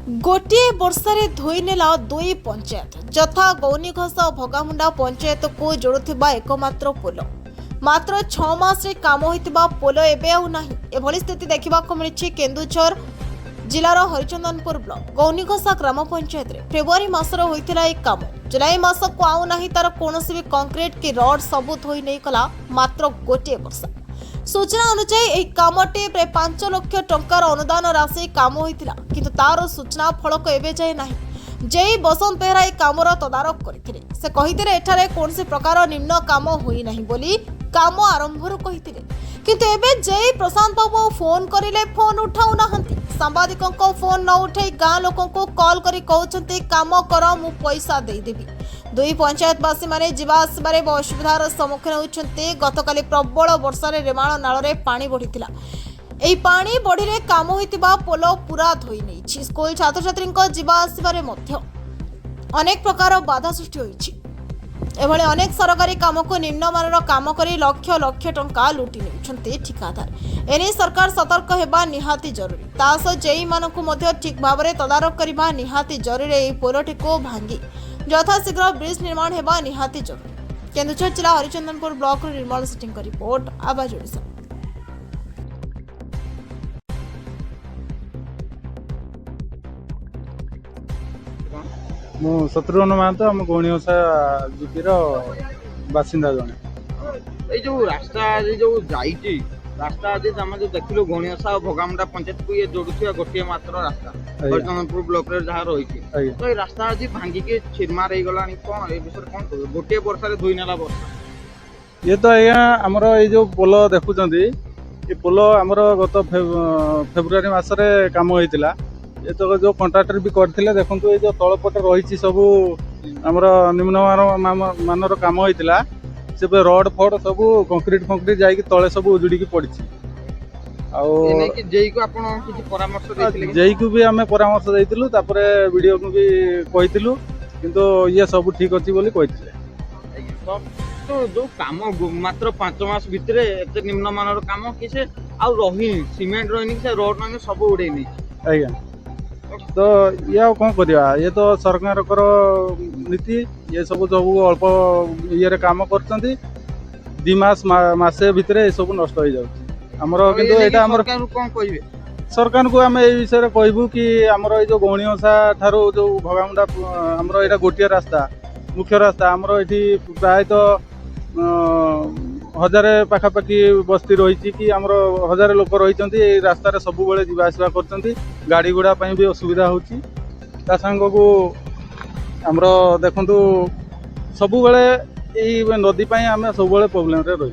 गोटे वर्षे धोई नेला दुई पंचायत जथा गौनीघोष और भगामुंडा पंचायत को जोड़ुथिबा एकमात्र पोल मात्र 6 मास रे काम होइतिबा पोल एबे आउ नाही। एभली स्थिति देखिबा को मिलिछि केन्दुझर जिलार हरिचंदनपुर ब्लॉक गौनीघोषा ग्राम पंचायत रे फेब्रुआरी मासर होइतिला एक काम जुलाई मास को आउ नाही। तार कोनोसी भी कंक्रीट की रड सबु धोई नै कला मात्र गोटे वर्ष। सूचना अनुसार यह कामटे प्राय 5 लाख टंकार अनुदान राशि काम होइतिला किंतु तार सूचना फलक एबे जाय नाही। जय बसंत बेहरा यह कामर तदारख करथिले से कहिथिले एठारे कोनसी प्रकार निम्न काम होई नाही बोली काम आरंभरू कहिथिले किंतु एबे जय प्रशांत बाबू फोन करिले फोन उठाउ नाहंती। सांबादिकों को फोन न उठाई गाँ लोकों को कॉल करी कहउछंती काम कर मु पैसा देई देबी। दुई पंचायतवासी माने जीवा आसबारे असुविधार सम्मुखीन होउछंती। गतकाली प्रबल वर्षारे रेमाळ नाଳରେ पानी बढ़िथिला। एई पानी बढ़िले काम होइतिबा पोल पूरा धोई नैछि। स्कूल छात्र छात्रींको जीवा आसबारे मध्य अनेक प्रकार बाधा सृष्टि होइछि। एभले अनेक सरकारी काम को निम्नमानर काम करी लक्ष लक्ष टंका लुटि नेउछंती ठिकादार। एने सरकार सतर्क हेबा निहाती जरूरी। तास जेई मानकु मध्य ठीक भाबरे तदारख करिबा निहाती जरूरी। एई पोलटी को भांगी यथाशीघ्र ब्रिज निर्माण हेबा निहाती जरूरी। केन्दुझर जिला हरिचंदनपुर ब्लॉक निर्मल सिटिंग रिपोर्ट आवाज ओडिशा। मु शत्रुघ्न महतो आम गौणीघोषा जीपीर बासिंदा जने जो रास्ता जो जाइए रास्ता आज आम जो देखिलु गौणीघोषा और भगामुंडा पंचायत को ये जोड़ुथिबा गोटे मात्र रास्ता हरिचंदनपुर ब्लॉक रे जहाँ रही तो ये रास्ता आज भांगिकी छिरमार हो गलानी कौन ए विषय कौन कह गोटे वर्षा धोई नेला वर्षा ये तो आज्ञा आमर ये जो पोल देखुंत ये पोल आमर गत फेब्रुआरी मसरे काम होता ये तो जो कंट्राक्टर भी करते देखो ये जो तलपट रही सब आमर निम्न मानर काम होता से रड फड सब कंक्रीट फंक्रीट जाकि तले सब उजुड़ी पड़ी जेई को भी आम परामर्श देइतिलु तापरे वीडियो को भी कहितिलु किंतु ये सब ठीक अछि बोली कहितिले। तो जो काम मात्र 5 मास भितर एते निम्न मानर काम कि से आ रही सीमेंट रही से रोड रही सब उड़े नहीं आज्ञा तो ये कौन करिया ये तो सरकार नीति ये सब सब अल्प ये काम करछंती 2 मास मासे भितर ये सब नष्ट हो जाउछि हमरो किंतु एटा हमर कौन कहिबे सरकार को आम ए विषय कहबू कि आमर ये जो गौणीघोषा ठारू जो भगामुंडा आमर एटा गोटे रास्ता मुख्य रास्ता आमर एठी प्राय तो 1000 पाखापाखि बस्ती रही कि आमर 1000 लोक रही रास्तार सब बेले जीवा आसवा करछंती गाड़ी गुड़ा भी असुविधा होची ता संग को आमर देखंतु सब बेले नदी आम सब बेले प्रोब्लेम रे रही।